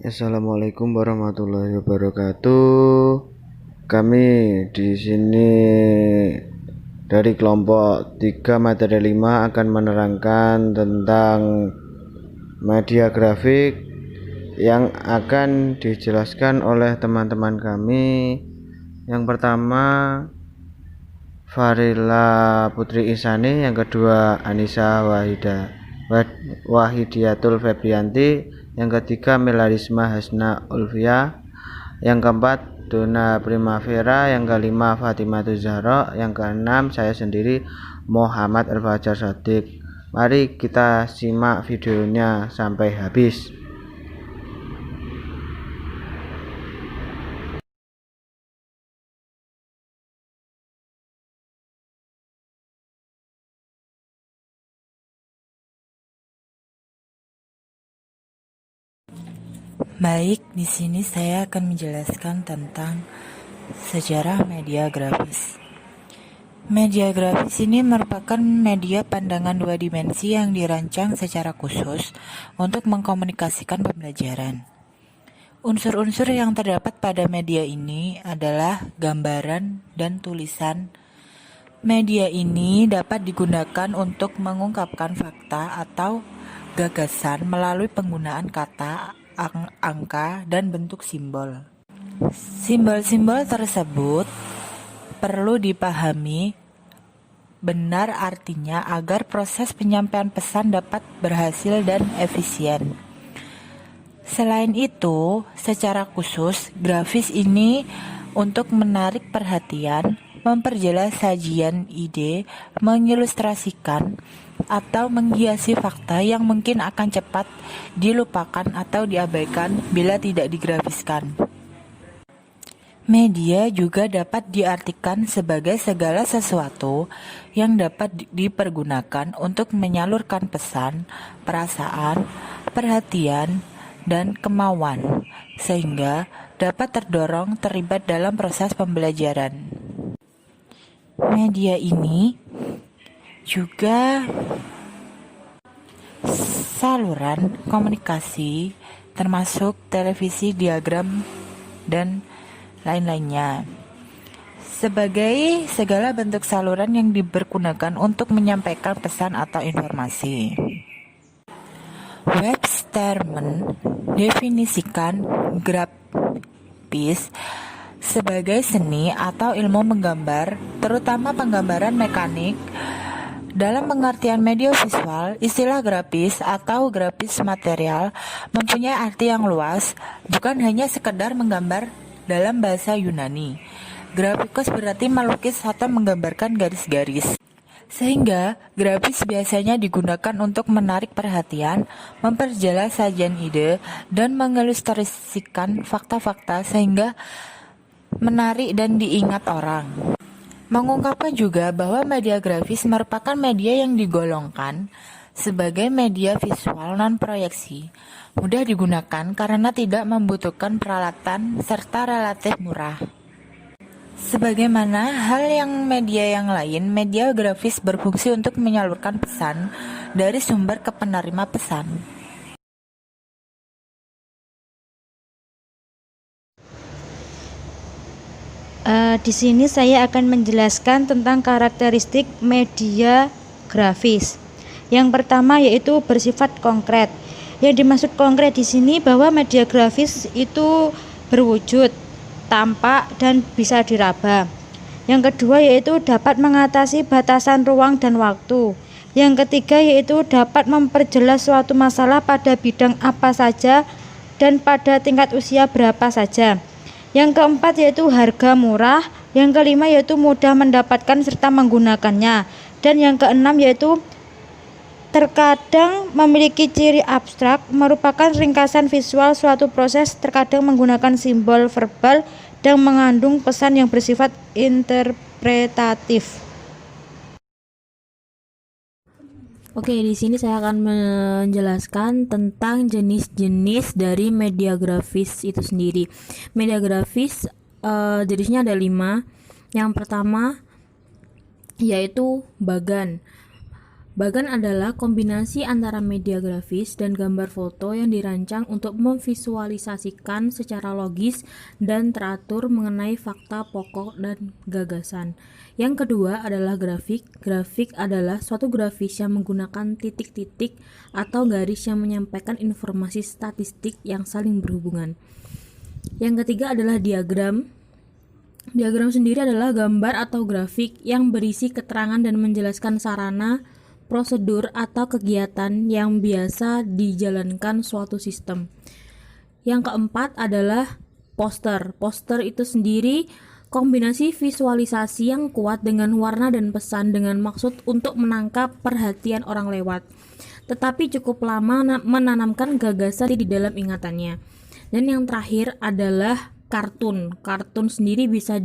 Assalamualaikum warahmatullahi wabarakatuh. Kami di sini dari kelompok 3 materi 5 akan menerangkan tentang media grafik yang akan dijelaskan oleh teman-teman kami. Yang pertama Farila Putri Isani, yang kedua Anissa Wahidiatul Febrianti, yang ketiga Melarisma Hasna Ulfia, yang keempat Dona Primavera, yang kelima Fatimah Zahra, yang keenam saya sendiri Muhammad Al-Fajar Shadiq. Mari kita simak videonya sampai habis. Baik, di sini saya akan menjelaskan tentang sejarah media grafis. Media grafis ini merupakan media pandangan dua dimensi yang dirancang secara khusus untuk mengkomunikasikan pembelajaran. Unsur-unsur yang terdapat pada media ini adalah gambaran dan tulisan. Media ini dapat digunakan untuk mengungkapkan fakta atau gagasan melalui penggunaan kata, angka, dan bentuk simbol. Simbol-simbol tersebut perlu dipahami benar artinya agar proses penyampaian pesan dapat berhasil dan efisien. Selain itu, secara khusus, grafis ini untuk menarik perhatian, memperjelas sajian ide, mengilustrasikan, atau menghiasi fakta yang mungkin akan cepat dilupakan atau diabaikan bila tidak digrafiskan. Media juga dapat diartikan sebagai segala sesuatu yang dapat dipergunakan untuk menyalurkan pesan, perasaan, perhatian, dan kemauan, sehingga dapat terdorong terlibat dalam proses pembelajaran. Media ini juga saluran komunikasi, termasuk televisi, diagram, dan lain-lainnya, sebagai segala bentuk saluran yang dipergunakan untuk menyampaikan pesan atau informasi. Webster mendefinisikan grafis sebagai seni atau ilmu menggambar, terutama penggambaran mekanik. Dalam pengertian media visual, istilah grafis atau grafis material mempunyai arti yang luas, bukan hanya sekedar menggambar dalam bahasa Yunani. Grafikus berarti melukis atau menggambarkan garis-garis. Sehingga, grafis biasanya digunakan untuk menarik perhatian, memperjelas sajian ide, dan mengilustrasikan fakta-fakta sehingga menarik dan diingat orang. Mengungkapkan juga bahwa media grafis merupakan media yang digolongkan sebagai media visual non-proyeksi, mudah digunakan karena tidak membutuhkan peralatan serta relatif murah. Sebagaimana hal yang media yang lain, media grafis berfungsi untuk menyalurkan pesan dari sumber ke penerima pesan. Di sini saya akan menjelaskan tentang karakteristik media grafis. Yang pertama yaitu bersifat konkret. Yang dimaksud konkret di sini bahwa media grafis itu berwujud, tampak, dan bisa diraba. Yang kedua yaitu dapat mengatasi batasan ruang dan waktu. Yang ketiga yaitu dapat memperjelas suatu masalah pada bidang apa saja dan pada tingkat usia berapa saja. Yang keempat yaitu harga murah. Yang kelima yaitu mudah mendapatkan serta menggunakannya. Dan yang keenam yaitu terkadang memiliki ciri abstrak, merupakan ringkasan visual suatu proses, terkadang menggunakan simbol verbal dan mengandung pesan yang bersifat interpretatif. Oke, di sini saya akan menjelaskan tentang jenis-jenis dari media grafis itu sendiri. Media grafis jenisnya ada 5. Yang pertama yaitu bagan. Bagan adalah kombinasi antara media grafis dan gambar foto yang dirancang untuk memvisualisasikan secara logis dan teratur mengenai fakta pokok dan gagasan. Yang kedua adalah grafik. Grafik adalah suatu grafis yang menggunakan titik-titik atau garis yang menyampaikan informasi statistik yang saling berhubungan. Yang ketiga adalah diagram. Diagram sendiri adalah gambar atau grafik yang berisi keterangan dan menjelaskan sarana, prosedur atau kegiatan yang biasa dijalankan suatu sistem. Yang keempat adalah poster. Poster itu sendiri kombinasi visualisasi yang kuat dengan warna dan pesan dengan maksud untuk menangkap perhatian orang lewat, tetapi cukup lama menanamkan gagasan di dalam ingatannya. Dan yang terakhir adalah kartun. Kartun sendiri bisa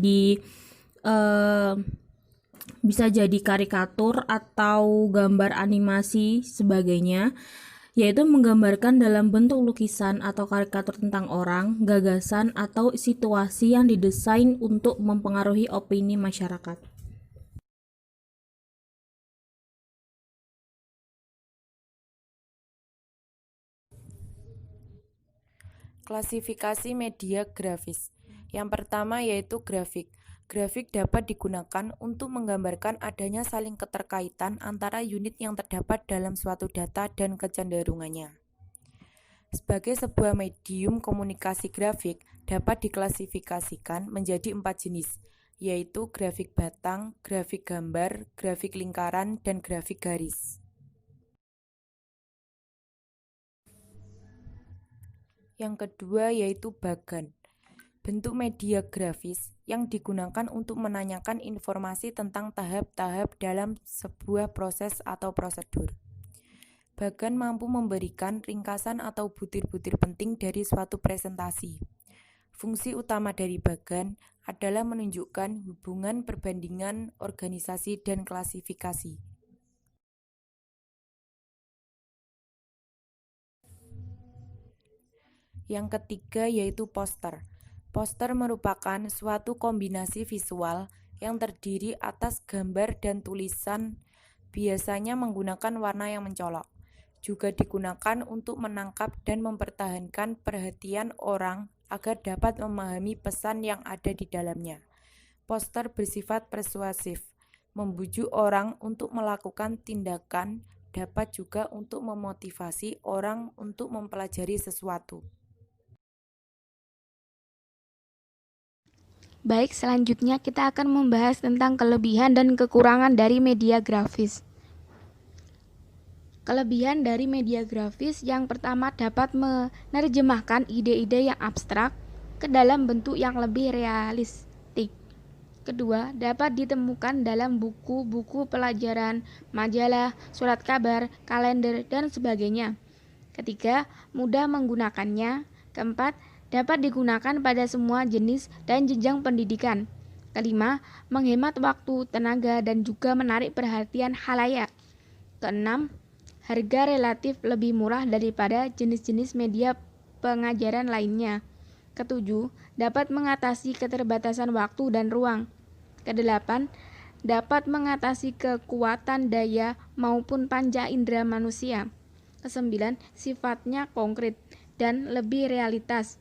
jadi karikatur atau gambar animasi sebagainya, yaitu menggambarkan dalam bentuk lukisan atau karikatur tentang orang, gagasan, atau situasi yang didesain untuk mempengaruhi opini masyarakat. Klasifikasi media grafis. Yang pertama yaitu grafik. Grafik dapat digunakan untuk menggambarkan adanya saling keterkaitan antara unit yang terdapat dalam suatu data dan kecenderungannya. Sebagai sebuah medium komunikasi grafik dapat diklasifikasikan menjadi 4 jenis, yaitu grafik batang, grafik gambar, grafik lingkaran, dan grafik garis. Yang kedua yaitu bagan. Bentuk media grafis yang digunakan untuk menanyakan informasi tentang tahap-tahap dalam sebuah proses atau prosedur. Bagan mampu memberikan ringkasan atau butir-butir penting dari suatu presentasi. Fungsi utama dari bagan adalah menunjukkan hubungan perbandingan organisasi dan klasifikasi. Yang ketiga yaitu poster. Poster merupakan suatu kombinasi visual yang terdiri atas gambar dan tulisan, biasanya menggunakan warna yang mencolok. Juga digunakan untuk menangkap dan mempertahankan perhatian orang agar dapat memahami pesan yang ada di dalamnya. Poster bersifat persuasif, membujuk orang untuk melakukan tindakan, dapat juga untuk memotivasi orang untuk mempelajari sesuatu. Baik, selanjutnya kita akan membahas tentang kelebihan dan kekurangan dari media grafis. Kelebihan dari media grafis yang pertama dapat menerjemahkan ide-ide yang abstrak ke dalam bentuk yang lebih realistik. Kedua, dapat ditemukan dalam buku-buku pelajaran, majalah, surat kabar, kalender, dan sebagainya. Ketiga, mudah menggunakannya. Keempat, dapat digunakan pada semua jenis dan jenjang pendidikan. Kelima, menghemat waktu, tenaga, dan juga menarik perhatian khalayak. Keenam, harga relatif lebih murah daripada jenis-jenis media pengajaran lainnya. Ketujuh, dapat mengatasi keterbatasan waktu dan ruang. Kedelapan, dapat mengatasi kekuatan daya maupun panca indera manusia. Kesembilan, sifatnya konkret dan lebih realitas.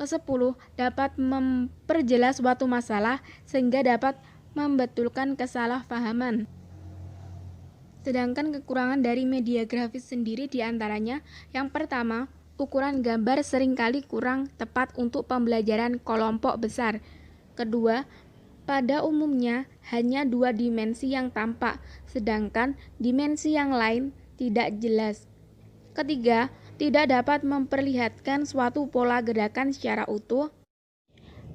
Kesepuluh, dapat memperjelas suatu masalah sehingga dapat membetulkan kesalahpahaman. Sedangkan kekurangan dari media grafis sendiri diantaranya, yang pertama, ukuran gambar seringkali kurang tepat untuk pembelajaran kelompok besar. Kedua, pada umumnya hanya 2 dimensi yang tampak, sedangkan dimensi yang lain tidak jelas. Ketiga, tidak dapat memperlihatkan suatu pola gerakan secara utuh.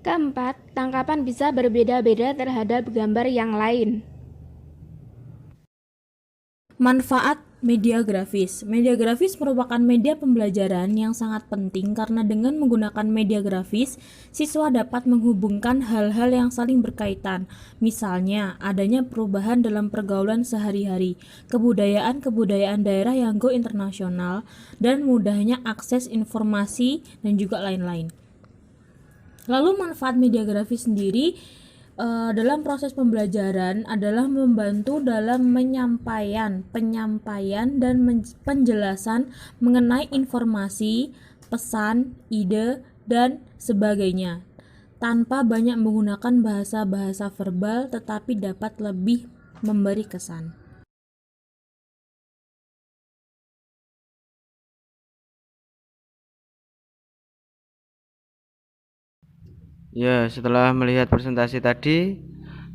Keempat, tangkapan bisa berbeda-beda terhadap gambar yang lain. Manfaat media grafis. Media grafis merupakan media pembelajaran yang sangat penting karena dengan menggunakan media grafis, siswa dapat menghubungkan hal-hal yang saling berkaitan. Misalnya, adanya perubahan dalam pergaulan sehari-hari, kebudayaan daerah yang go internasional, dan mudahnya akses informasi dan juga lain-lain. Lalu manfaat media grafis sendiri dalam proses pembelajaran adalah membantu dalam penyampaian dan penjelasan mengenai informasi, pesan, ide, dan sebagainya, tanpa banyak menggunakan bahasa-bahasa verbal tetapi dapat lebih memberi kesan. Ya, setelah melihat presentasi tadi,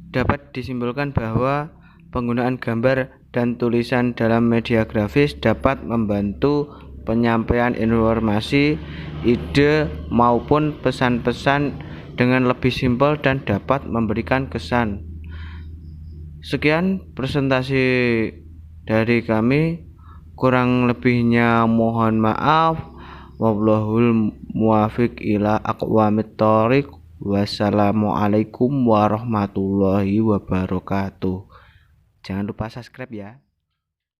dapat disimpulkan bahwa penggunaan gambar dan tulisan dalam media grafis dapat membantu penyampaian informasi, ide, maupun pesan-pesan dengan lebih simpel dan dapat memberikan kesan. Sekian presentasi dari kami, kurang lebihnya mohon maaf. Wallahul muwaffiq ila aqwamit thoriq. Wassalamualaikum warahmatullahi wabarakatuh. Jangan lupa subscribe ya.